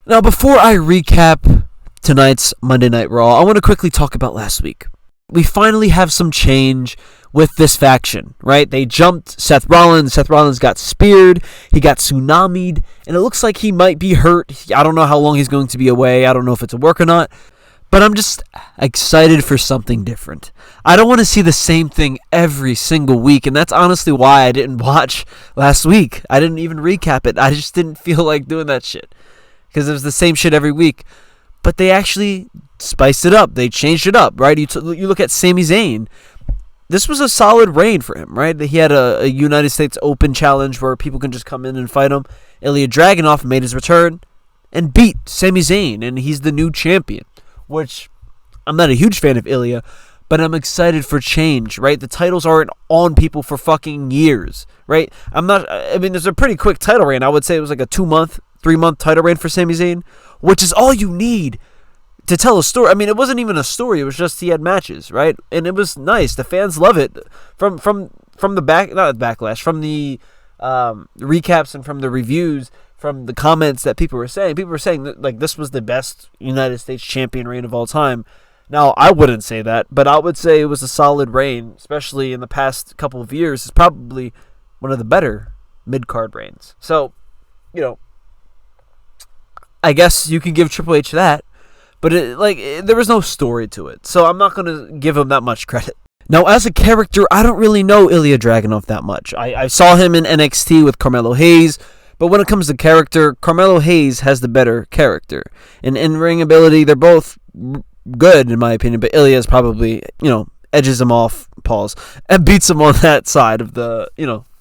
Now, before I recap tonight's Monday Night Raw, I want to quickly talk about last week. We finally have some change with this faction, right? They jumped Seth Rollins. Seth Rollins got speared. He got tsunamied. And it looks like he might be hurt. I don't know how long he's going to be away. I don't know if it's a work or not. But I'm just excited for something different. I don't want to see the same thing every single week. And that's honestly why I didn't watch last week. I didn't even recap it. I just didn't feel like doing that shit. Because it was the same shit every week. But they actually spiced it up. They changed it up, right? You look at Sami Zayn. This was a solid reign for him, right? He had a United States Open challenge where people can just come in and fight him. Ilya Dragunov made his return and beat Sami Zayn, and he's the new champion, which I'm not a huge fan of Ilya, but I'm excited for change, right? The titles aren't on people for fucking years, right? There's a pretty quick title reign. I would say it was like a 2-month, 3-month title reign for Sami Zayn, which is all you need to tell a story. I mean, it wasn't even a story. It was just he had matches, right? And it was nice. The fans love it. From the backlash, from the recaps and from the reviews, from the comments that people were saying. People were saying that like this was the best United States champion reign of all time. Now, I wouldn't say that, but I would say it was a solid reign, especially in the past couple of years. It's probably one of the better mid-card reigns. So, I guess you can give Triple H that. But there was no story to it, so I'm not going to give him that much credit. Now, as a character, I don't really know Ilya Dragunov that much. I saw him in NXT with Carmelo Hayes, but when it comes to character, Carmelo Hayes has the better character. In ring ability, they're both good, in my opinion, but Ilya's probably, edges him off, and beats him on that side of the,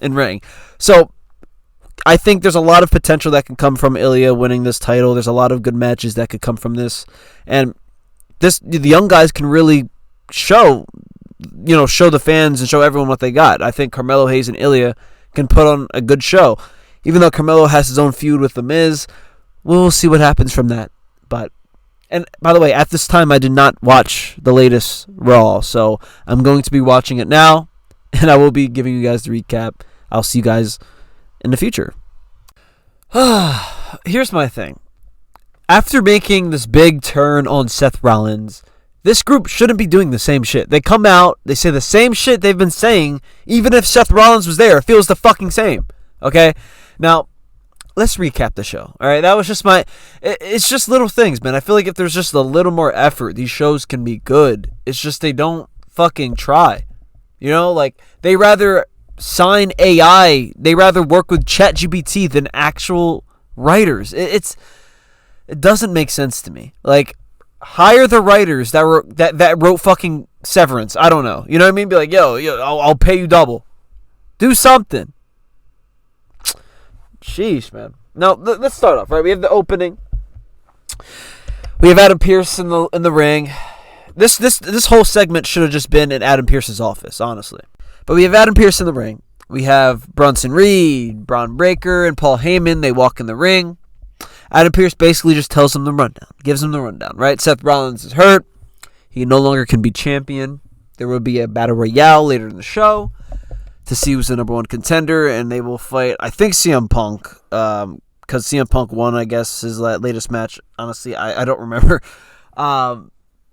in ring. So, I think there's a lot of potential that can come from Ilya winning this title. There's a lot of good matches that could come from this. And the young guys can really show the fans and show everyone what they got. I think Carmelo Hayes and Ilya can put on a good show. Even though Carmelo has his own feud with The Miz, we'll see what happens from that. And by the way, at this time, I did not watch the latest Raw. So I'm going to be watching it now. And I will be giving you guys the recap. I'll see you guys in the future. Here's my thing. After making this big turn on Seth Rollins, this group shouldn't be doing the same shit. They come out, they say the same shit they've been saying, even if Seth Rollins was there. It feels the fucking same. Okay? Now, let's recap the show. Alright, that was just it's just little things, man. I feel like if there's just a little more effort, these shows can be good. It's just they don't fucking try. They rather sign AI. They rather work with ChatGPT than actual writers. It doesn't make sense to me. Hire the writers that wrote fucking Severance. I don't know. You know what I mean? Be like, yo, I'll pay you double. Do something. Sheesh, man. Now let's start off. Right, we have the opening. We have Adam Pearce in the ring. This whole segment should have just been in Adam Pearce's office, honestly. But we have Adam Pearce in the ring. We have Bronson Reed, Braun Breaker, and Paul Heyman. They walk in the ring. Adam Pearce basically just tells them the rundown. Gives them the rundown, right? Seth Rollins is hurt. He no longer can be champion. There will be a battle royale later in the show to see who's the number one contender. And they will fight, I think, CM Punk. Because CM Punk won, I guess, his latest match. Honestly, I don't remember.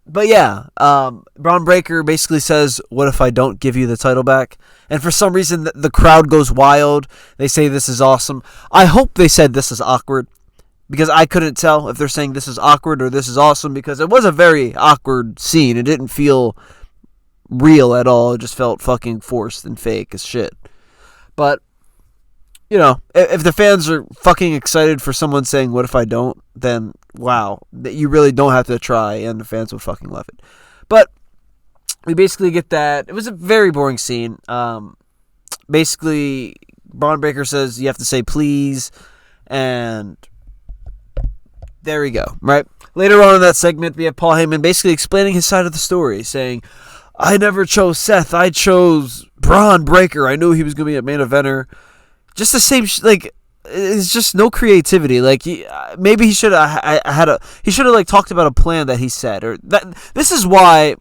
But yeah, Braun Breaker basically says, what if I don't give you the title back? And for some reason, the crowd goes wild. They say this is awesome. I hope they said this is awkward, because I couldn't tell if they're saying this is awkward or this is awesome, because it was a very awkward scene. It didn't feel real at all. It just felt fucking forced and fake as shit. But, if the fans are fucking excited for someone saying, what if I don't? Then, wow, you really don't have to try, and the fans will fucking love it. But we basically get that. It was a very boring scene. Basically, Braun Breaker says you have to say please, and there we go, right? Later on in that segment, we have Paul Heyman basically explaining his side of the story, saying, I never chose Seth. I chose Braun Breaker. I knew he was going to be a main eventer. Just the same, it's just no creativity. Maybe he should have talked about a plan that he said, or that. This is why,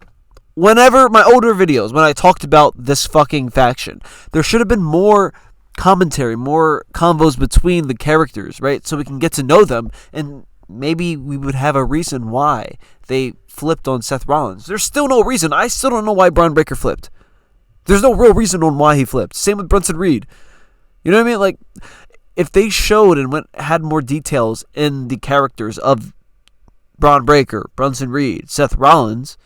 whenever my older videos, when I talked about this fucking faction, there should have been more commentary, more convos between the characters, right? So we can get to know them and maybe we would have a reason why they flipped on Seth Rollins. There's still no reason. I still don't know why Braun Breaker flipped. There's no real reason on why he flipped. Same with Bronson Reed. You know what I mean? Like, if they showed and had more details in the characters of Braun Breaker, Bronson Reed, Seth Rollins,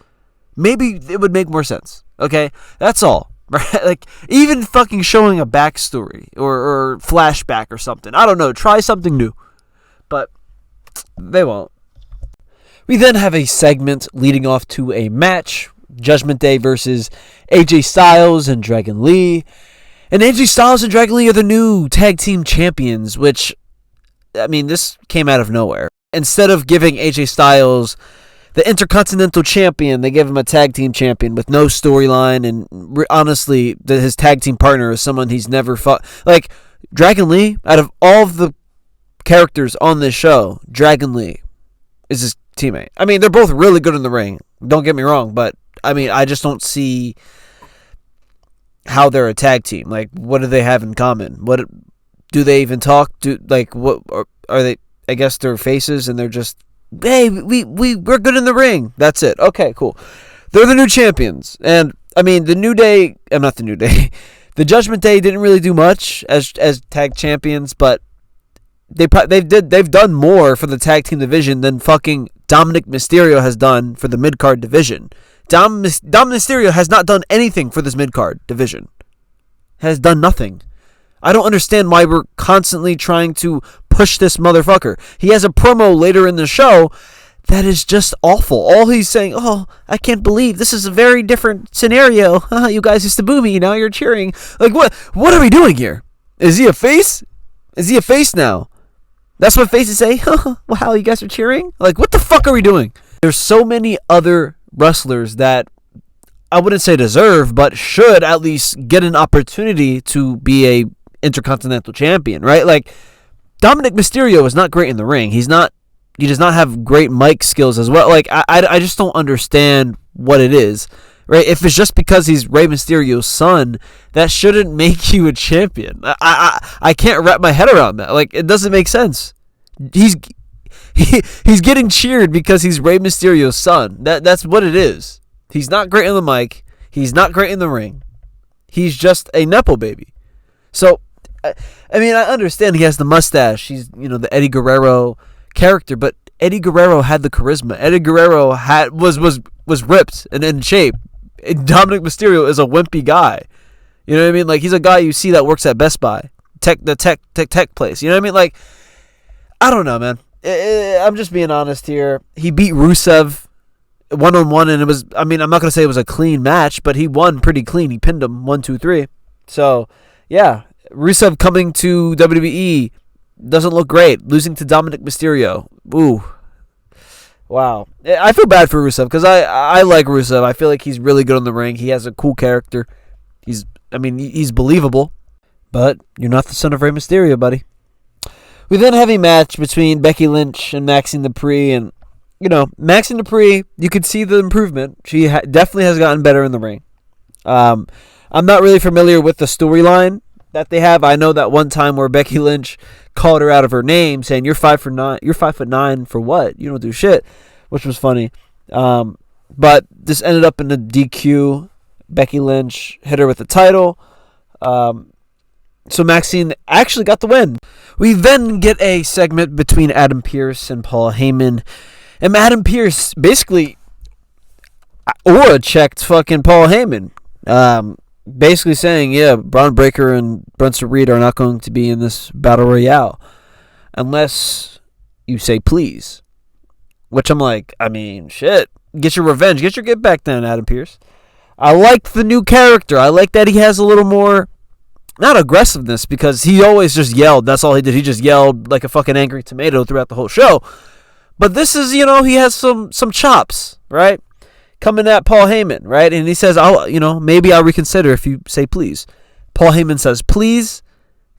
maybe it would make more sense. Okay? That's all. Right? Like, even fucking showing a backstory or flashback or something. I don't know. Try something new. But they won't. We then have a segment leading off to a match. Judgment Day versus AJ Styles and Dragon Lee. And AJ Styles and Dragon Lee are the new tag team champions, which, I mean, this came out of nowhere. Instead of giving AJ Styles the Intercontinental Champion, they gave him a tag team champion with no storyline. And honestly, his tag team partner is someone he's never fought. Like, Dragon Lee, out of all of the characters on this show, Dragon Lee is his teammate. I mean, they're both really good in the ring. Don't get me wrong, but I mean, I just don't see how they're a tag team. Like, what do they have in common? What do they even talk? What are they? I guess they're faces, and they're just, hey, we're good in the ring. That's it. Okay, cool. They're the new champions, and I mean, the New Day. I'm not the New Day. The Judgment Day didn't really do much as tag champions, but they've done more for the tag team division than fucking Dominic Mysterio has done for the mid-card division. Dom Mysterio has not done anything for this mid-card division. Has done nothing. I don't understand why we're constantly trying to push this motherfucker. He has a promo later in the show that is just awful. All he's saying, oh, I can't believe this is a very different scenario. You guys used to boo me, now you're cheering. Like, what are we doing here? Is he a face? Is he a face now? That's what faces say? Wow, you guys are cheering? Like, what the fuck are we doing? There's so many other wrestlers that I wouldn't say deserve, but should at least get an opportunity to be a Intercontinental Champion, right? Like, Dominic Mysterio is not great in the ring. He does not have great mic skills as well. Like, I just don't understand what it is, right? If it's just because he's Rey Mysterio's son, that shouldn't make you a champion. I can't wrap my head around that. Like, it doesn't make sense. He's getting cheered because he's Rey Mysterio's son. That's what it is. He's not great on the mic. He's not great in the ring. He's just a Nepo baby. So, I mean, I understand he has the mustache. He's, the Eddie Guerrero character, but Eddie Guerrero had the charisma. Eddie Guerrero was ripped and in shape. Dominic Mysterio is a wimpy guy. You know what I mean? Like, he's a guy you see that works at Best Buy, the tech place. You know what I mean? Like, I don't know, man. I'm just being honest here. He beat Rusev 1-on-1, and it was, I mean, I'm not going to say it was a clean match, but he won pretty clean. He pinned him 1, 2, 3. So, yeah, Rusev coming to WWE doesn't look great. Losing to Dominic Mysterio. Ooh. Wow. I feel bad for Rusev because I like Rusev. I feel like he's really good on the ring. He has a cool character. He's believable. But you're not the son of Rey Mysterio, buddy. We then have a match between Becky Lynch and Maxine Dupree. And, Maxine Dupree, you could see the improvement. She definitely has gotten better in the ring. I'm not really familiar with the storyline that they have. I know that one time where Becky Lynch called her out of her name, saying, "You're 5'9". You're 5'9" for what? You don't do shit," which was funny. But this ended up in a DQ. Becky Lynch hit her with the title. So Maxine actually got the win. We then get a segment between Adam Pearce and Paul Heyman. And Adam Pearce basically aura-checked fucking Paul Heyman. Basically saying, yeah, Braun Breaker and Bronson Reed are not going to be in this Battle Royale unless you say please. Which I'm like, I mean, shit. Get your revenge. Get your get back then, Adam Pearce. I like the new character. I like that he has a little more, not aggressiveness, because he always just yelled. That's all he did. He just yelled like a fucking angry tomato throughout the whole show. But this is, he has some chops, right? Coming at Paul Heyman, right? And he says, maybe I'll reconsider if you say please. Paul Heyman says please,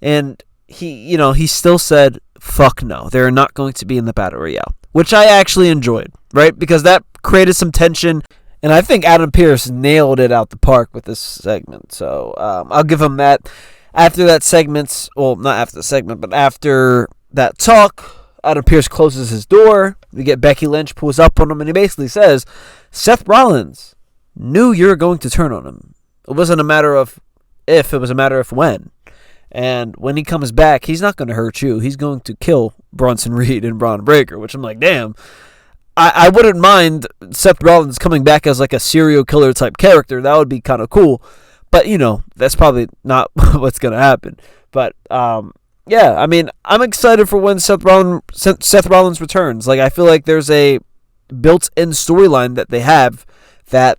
and he still said, fuck no. They're not going to be in the Battle Royale, which I actually enjoyed, right? Because that created some tension, and I think Adam Pearce nailed it out the park with this segment. So I'll give him that. After that segment, well, not after the segment, but after that talk, Adam Pearce closes his door. We get Becky Lynch pulls up on him, and he basically says, Seth Rollins knew you were going to turn on him. It wasn't a matter of if, it was a matter of when. And when he comes back, he's not going to hurt you. He's going to kill Bronson Reed and Braun Breaker, which I'm like, damn. I wouldn't mind Seth Rollins coming back as like a serial killer type character. That would be kind of cool. But, you know, that's probably not what's going to happen. But, yeah, I mean, I'm excited for when Seth Rollins returns. Like, I feel like there's a built-in storyline that they have that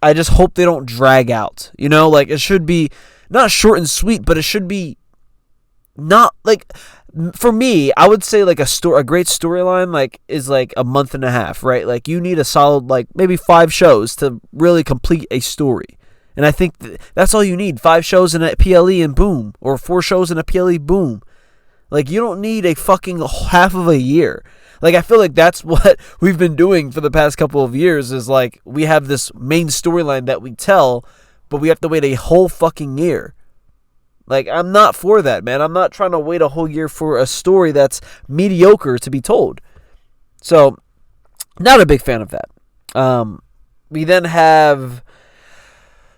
I just hope they don't drag out. You know, like, it should be not short and sweet, but it should be not, like, for me, I would say, like, a great storyline, like, is, like, a month and a half, right? Like, you need a solid, like, maybe 5 shows to really complete a story. And I think that's all you need. 5 shows in a PLE and boom. Or 4 shows in a PLE, boom. Like, you don't need a fucking half of a year. Like, I feel like that's what we've been doing for the past couple of years is, like, we have this main storyline that we tell, but we have to wait a whole fucking year. Like, I'm not for that, man. I'm not trying to wait a whole year for a story that's mediocre to be told. So, not a big fan of that. We then have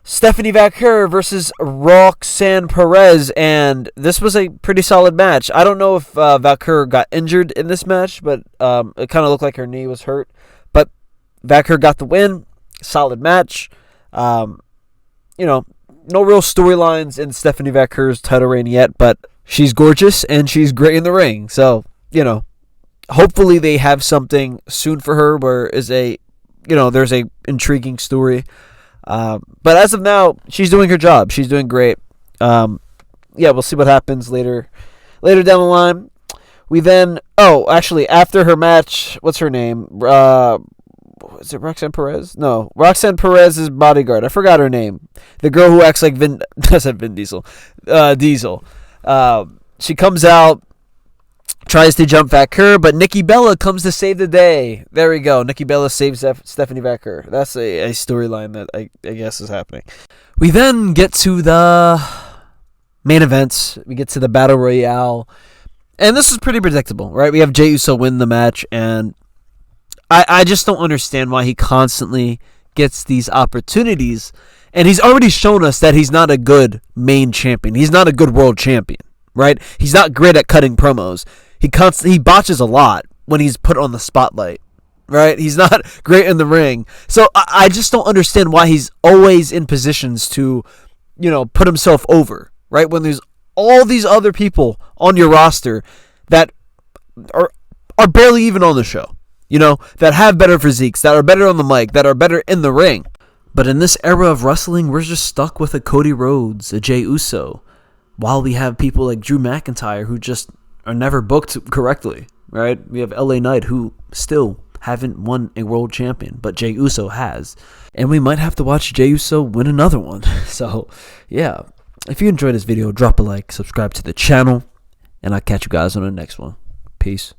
Stephanie Vaquer versus Roxanne Perez, and this was a pretty solid match. I don't know if Vaquer got injured in this match, but it kind of looked like her knee was hurt. But Vaquer got the win. Solid match. You know, no real storylines in Stephanie Vaquer's title reign yet, but she's gorgeous and she's great in the ring. So, you know, hopefully they have something soon for her where there's a intriguing story. But as of now, she's doing her job. She's doing great. Yeah, we'll see what happens later down the line. We then, actually, after her match, what's her name? Is it Roxanne Perez? No, Roxanne Perez's bodyguard. I forgot her name. The girl who acts like Vin Diesel. Diesel. She comes out, tries to jump Vaquer, but Nikki Bella comes to save the day. There we go. Nikki Bella saves Stephanie Vaquer. That's a storyline that I guess is happening. We then get to the main events. We get to the Battle Royale. And this is pretty predictable, right? We have Jey Uso win the match, and I just don't understand why he constantly gets these opportunities. And he's already shown us that he's not a good main champion. He's not a good world champion, right? He's not great at cutting promos. He botches a lot when he's put on the spotlight, right? He's not great in the ring. So I just don't understand why he's always in positions to, put himself over, right? When there's all these other people on your roster that are barely even on the show, that have better physiques, that are better on the mic, that are better in the ring. But in this era of wrestling, we're just stuck with a Cody Rhodes, a Jey Uso, while we have people like Drew McIntyre who just are never booked correctly, right? We have LA Knight who still haven't won a world champion, but Jey Uso has. And we might have to watch Jey Uso win another one. So, yeah. If you enjoyed this video, drop a like, subscribe to the channel, and I'll catch you guys on the next one. Peace.